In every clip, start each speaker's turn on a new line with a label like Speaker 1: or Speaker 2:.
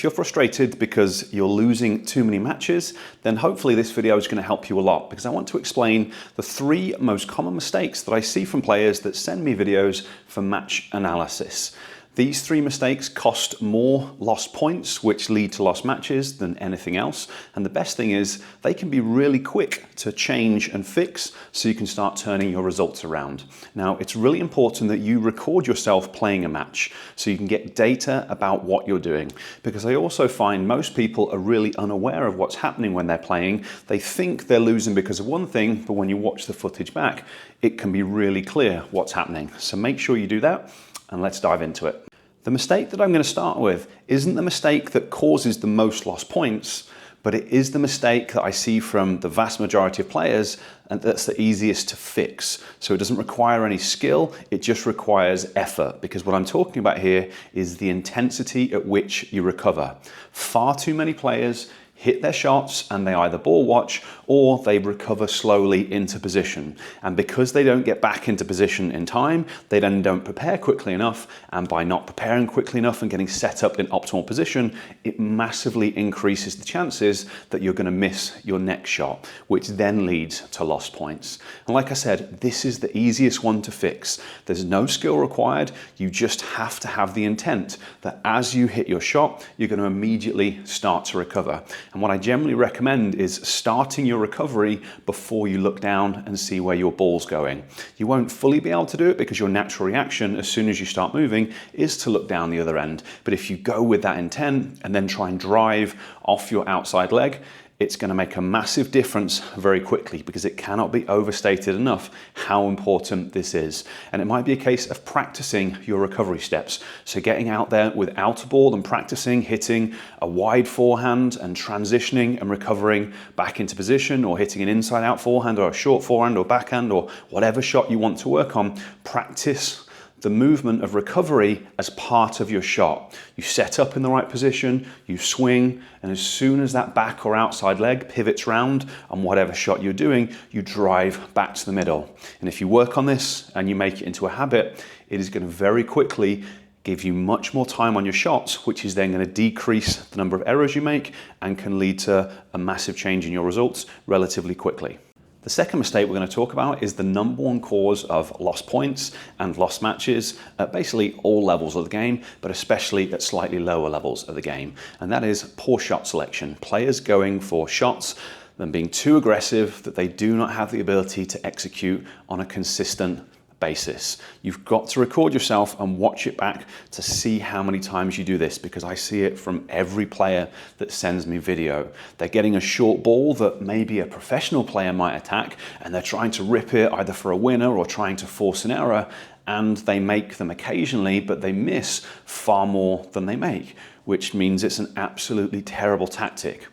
Speaker 1: If you're frustrated because you're losing too many matches, then hopefully this video is going to help you a lot, because I want to explain the 3 most common mistakes that I see from players that send me videos for match analysis. These 3 mistakes cost more lost points, which lead to lost matches, than anything else. And the best thing is they can be really quick to change and fix, so you can start turning your results around. Now, it's really important that you record yourself playing a match so you can get data about what you're doing. Because I also find most people are really unaware of what's happening when they're playing. They think they're losing because of one thing, but when you watch the footage back, it can be really clear what's happening. So make sure you do that. And let's dive into it. The mistake that I'm going to start with isn't the mistake that causes the most lost points, but it is the mistake that I see from the vast majority of players, and that's the easiest to fix. So it doesn't require any skill, it just requires effort, because what I'm talking about here is the intensity at which you recover. Far too many players hit their shots and they either ball watch or they recover slowly into position. And because they don't get back into position in time, they then don't prepare quickly enough. And by not preparing quickly enough and getting set up in optimal position, it massively increases the chances that you're going to miss your next shot, which then leads to lost points. And like I said, this is the easiest one to fix. There's no skill required. You just have to have the intent that as you hit your shot, you're going to immediately start to recover. And what I generally recommend is starting your recovery before you look down and see where your ball's going. You won't fully be able to do it because your natural reaction as soon as you start moving is to look down the other end. But if you go with that intent and then try and drive off your outside leg, it's going to make a massive difference very quickly, because it cannot be overstated enough how important this is. And it might be a case of practicing your recovery steps. So getting out there without a ball and practicing hitting a wide forehand and transitioning and recovering back into position, or hitting an inside out forehand or a short forehand or backhand or whatever shot you want to work on. Practice the movement of recovery as part of your shot. You set up in the right position, you swing, and as soon as that back or outside leg pivots round on whatever shot you're doing, you drive back to the middle. And if you work on this and you make it into a habit, it is going to very quickly give you much more time on your shots, which is then going to decrease the number of errors you make and can lead to a massive change in your results relatively quickly. The second mistake we're going to talk about is the #1 cause of lost points and lost matches at basically all levels of the game, but especially at slightly lower levels of the game. And that is poor shot selection. Players going for shots and being too aggressive that they do not have the ability to execute on a consistent basis. You've got to record yourself and watch it back to see how many times you do this, because I see it from every player that sends me video. They're getting a short ball that maybe a professional player might attack, and they're trying to rip it either for a winner or trying to force an error, and they make them occasionally, but they miss far more than they make, which means it's an absolutely terrible tactic.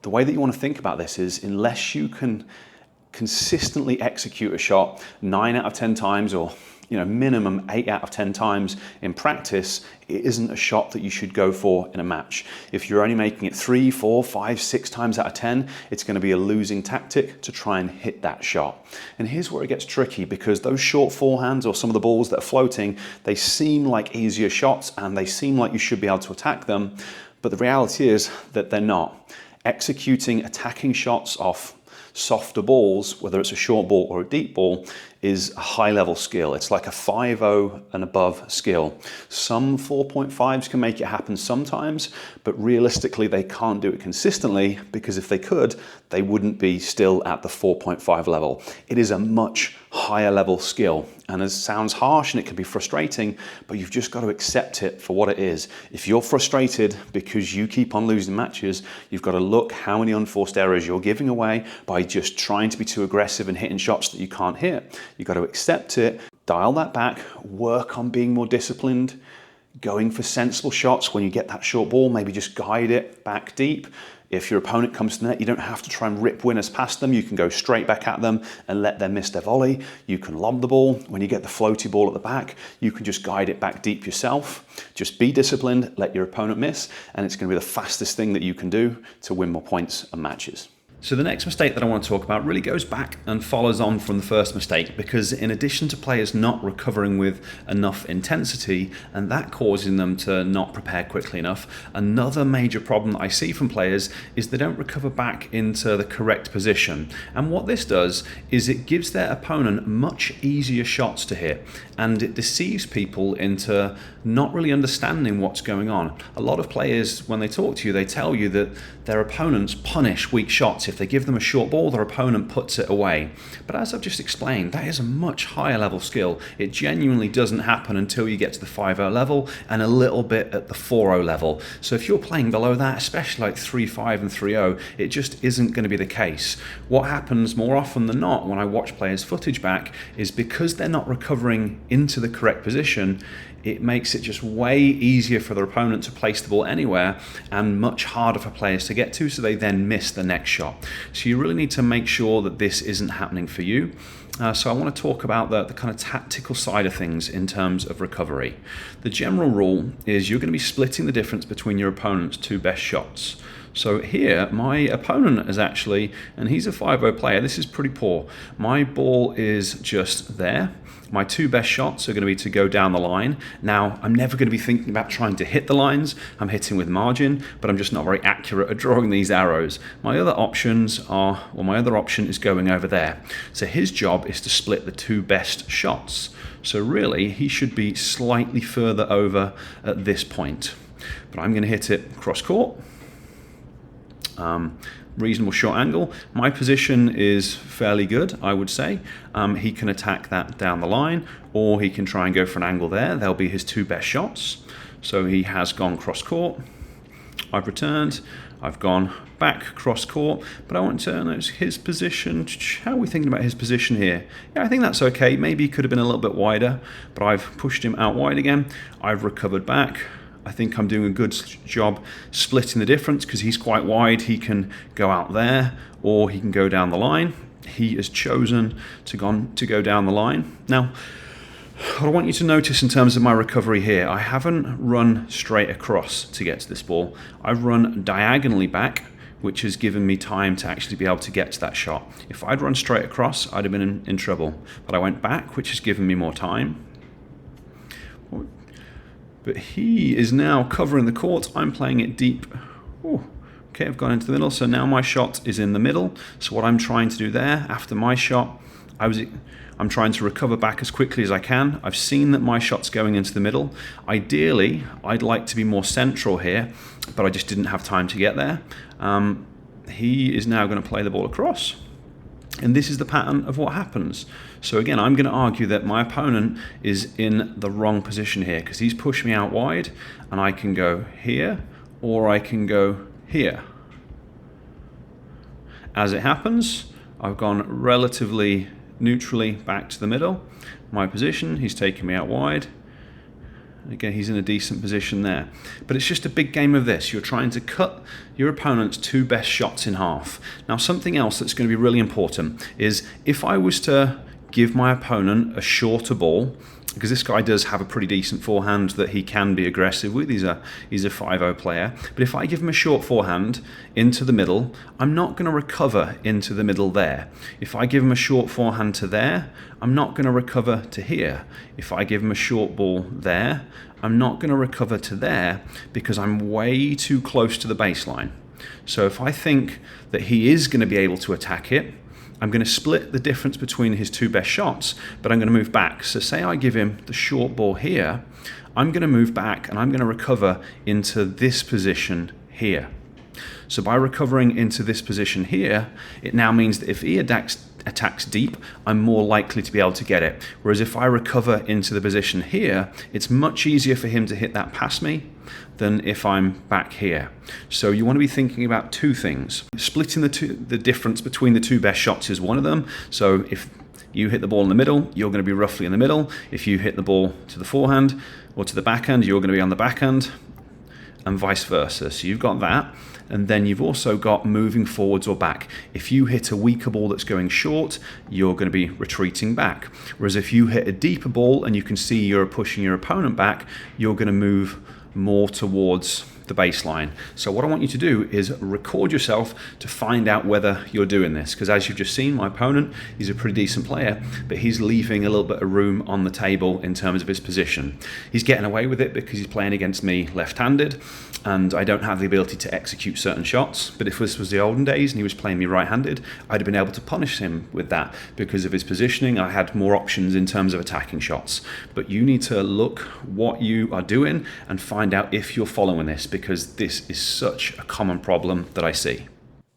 Speaker 1: The way that you want to think about this is, unless you can consistently execute a shot 9 out of 10 times, or minimum 8 out of 10 times in practice, it isn't a shot that you should go for in a match. If you're only making it 3, 4, 5, 6 times out of 10, it's going to be a losing tactic to try and hit that shot. And here's where it gets tricky, because those short forehands or some of the balls that are floating, they seem like easier shots and they seem like you should be able to attack them, but the reality is that they're not. Executing attacking shots off softer balls, whether it's a short ball or a deep ball, is a high level skill. It's like a 5.0 and above skill. Some 4.5s can make it happen sometimes, but realistically they can't do it consistently, because if they could, they wouldn't be still at the 4.5 level. It is a much higher level skill, and it sounds harsh and it can be frustrating, but you've just got to accept it for what it is. If you're frustrated because you keep on losing matches, you've got to look how many unforced errors you're giving away by just trying to be too aggressive and hitting shots that you can't hit. You've got to accept it, dial that back, work on being more disciplined, going for sensible shots. When you get that short ball, maybe just guide it back deep. If your opponent comes to net, you don't have to try and rip winners past them. You can go straight back at them and let them miss their volley. You can lob the ball. When you get the floaty ball at the back, you can just guide it back deep yourself. Just be disciplined, let your opponent miss, and it's going to be the fastest thing that you can do to win more points and matches. So the next mistake that I want to talk about really goes back and follows on from the first mistake, because in addition to players not recovering with enough intensity and that causing them to not prepare quickly enough, another major problem that I see from players is they don't recover back into the correct position. And what this does is it gives their opponent much easier shots to hit, and it deceives people into not really understanding what's going on. A lot of players, when they talk to you, they tell you that their opponents punish weak shots. If they give them a short ball, their opponent puts it away. But as I've just explained, that is a much higher level skill. It genuinely doesn't happen until you get to the 5-0 level and a little bit at the 4-0 level. So if you're playing below that, especially like 3-5 and 3-0, it just isn't going to be the case. What happens more often than not when I watch players' footage back is because they're not recovering into the correct position, it makes it just way easier for their opponent to place the ball anywhere and much harder for players to get to, so they then miss the next shot. So you really need to make sure that this isn't happening for you. So I want to talk about the kind of tactical side of things in terms of recovery. The general rule is you're going to be splitting the difference between your opponent's two best shots. So here, my opponent is actually, and he's a 5-0 player, this is pretty poor. My ball is just there. My two best shots are going to be to go down the line. Now, I'm never going to be thinking about trying to hit the lines. I'm hitting with margin, but I'm just not very accurate at drawing these arrows. My other options are, well, my other option is going over there. So his job is to split the two best shots. So really, he should be slightly further over at this point. But I'm going to hit it cross court. Reasonable short angle. My position is fairly good, I would say. He can attack that down the line, or he can try and go for an angle there. They'll be his two best shots. So he has gone cross court. I've returned. I've gone back cross court, but I want to notice his position. How are we thinking about his position here? Yeah, I think that's okay. Maybe he could have been a little bit wider, but I've pushed him out wide again. I've recovered back. I think I'm doing a good job splitting the difference because he's quite wide. He can go out there or he can go down the line. He has chosen to go down the line. Now, what I want you to notice in terms of my recovery here, I haven't run straight across to get to this ball. I've run diagonally back, which has given me time to actually be able to get to that shot. If I'd run straight across, I'd have been in trouble. But I went back, which has given me more time. But he is now covering the court. I'm playing it deep. Ooh, okay, I've gone into the middle. So now my shot is in the middle. So what I'm trying to do there, after my shot, I'm trying to recover back as quickly as I can. I've seen that my shot's going into the middle. Ideally, I'd like to be more central here, but I just didn't have time to get there. He is now going to play the ball across. And this is the pattern of what happens. So again, I'm going to argue that my opponent is in the wrong position here because he's pushed me out wide, and I can go here or I can go here. As it happens, I've gone relatively neutrally back to the middle. My position, he's taken me out wide. Again, he's in a decent position there. But it's just a big game of this. You're trying to cut your opponent's two best shots in half. Now, something else that's going to be really important is if I was to give my opponent a shorter ball, because this guy does have a pretty decent forehand that he can be aggressive with. He's a 5-0 player. But if I give him a short forehand into the middle, I'm not going to recover into the middle there. If I give him a short forehand to there, I'm not going to recover to here. If I give him a short ball there, I'm not going to recover to there because I'm way too close to the baseline. So if I think that he is going to be able to attack it, I'm going to split the difference between his two best shots, but I'm going to move back. So say I give him the short ball here, I'm going to move back and I'm going to recover into this position here. So by recovering into this position here, it now means that if he attacks deep, I'm more likely to be able to get it. Whereas if I recover into the position here, it's much easier for him to hit that past me than if I'm back here. So you want to be thinking about two things. Splitting the difference between the two best shots is one of them. So if you hit the ball in the middle, you're going to be roughly in the middle. If you hit the ball to the forehand or to the backhand, you're going to be on the backhand, and vice versa. So you've got that. And then you've also got moving forwards or back. If you hit a weaker ball that's going short, you're going to be retreating back. Whereas if you hit a deeper ball and you can see you're pushing your opponent back, you're going to move more towards the baseline. So what I want you to do is record yourself to find out whether you're doing this, because as you've just seen, my opponent, he's a pretty decent player, but he's leaving a little bit of room on the table in terms of his position. He's getting away with it because he's playing against me left-handed, and I don't have the ability to execute certain shots. But if this was the olden days and he was playing me right-handed, I'd have been able to punish him with that because of his positioning. I had more options in terms of attacking shots. But you need to look what you are doing and find out if you're following this, because this is such a common problem that I see.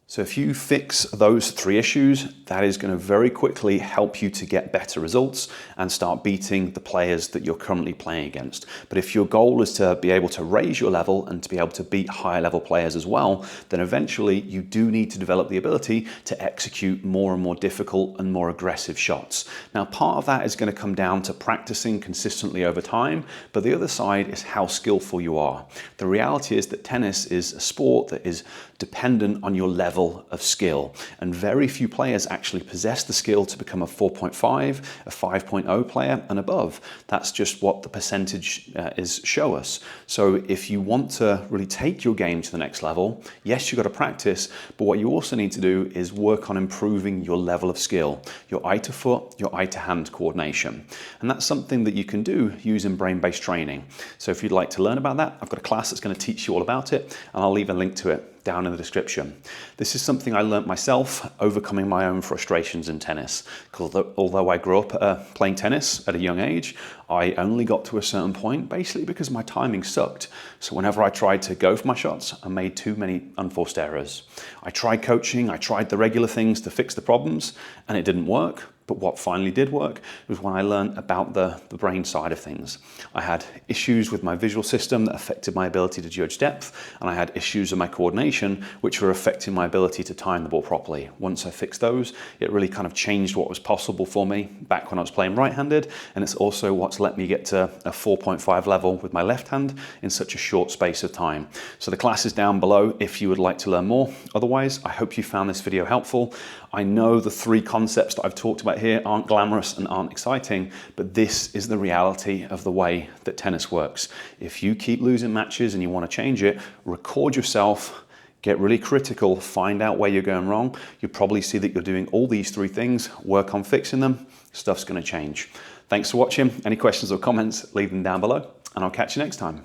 Speaker 1: So if you fix those three issues, that is going to very quickly help you to get better results and start beating the players that you're currently playing against. But if your goal is to be able to raise your level and to be able to beat higher level players as well, then eventually you do need to develop the ability to execute more and more difficult and more aggressive shots. Now, part of that is going to come down to practicing consistently over time, but the other side is how skillful you are. The reality is that tennis is a sport that is dependent on your level of skill, and very few players actually possess the skill to become a 4.5, a 5.0 player and above. That's just what the percentage is show us. So if you want to really take your game to the next level, yes, you've got to practice, but what you also need to do is work on improving your level of skill, your eye to foot, your eye to hand coordination. And that's something that you can do using brain-based training. So if you'd like to learn about that, I've got a class that's going to teach you all about it, and I'll leave a link to it down in the description. This is something I learnt myself, overcoming my own frustrations in tennis. Although I grew up playing tennis at a young age, I only got to a certain point basically because my timing sucked. So whenever I tried to go for my shots, I made too many unforced errors. I tried coaching, I tried the regular things to fix the problems, and it didn't work. But what finally did work was when I learned about the brain side of things. I had issues with my visual system that affected my ability to judge depth, and I had issues with my coordination, which were affecting my ability to time the ball properly. Once I fixed those, it really kind of changed what was possible for me back when I was playing right-handed, and it's also what's let me get to a 4.5 level with my left hand in such a short space of time. So the class is down below if you would like to learn more. Otherwise, I hope you found this video helpful. I know the three concepts that I've talked about here aren't glamorous and aren't exciting, but this is the reality of the way that tennis works. If you keep losing matches and you want to change it, record yourself, get really critical, find out where you're going wrong. You'll probably see that you're doing all these three things, work on fixing them, stuff's going to change. Thanks for watching. Any questions or comments, leave them down below, and I'll catch you next time.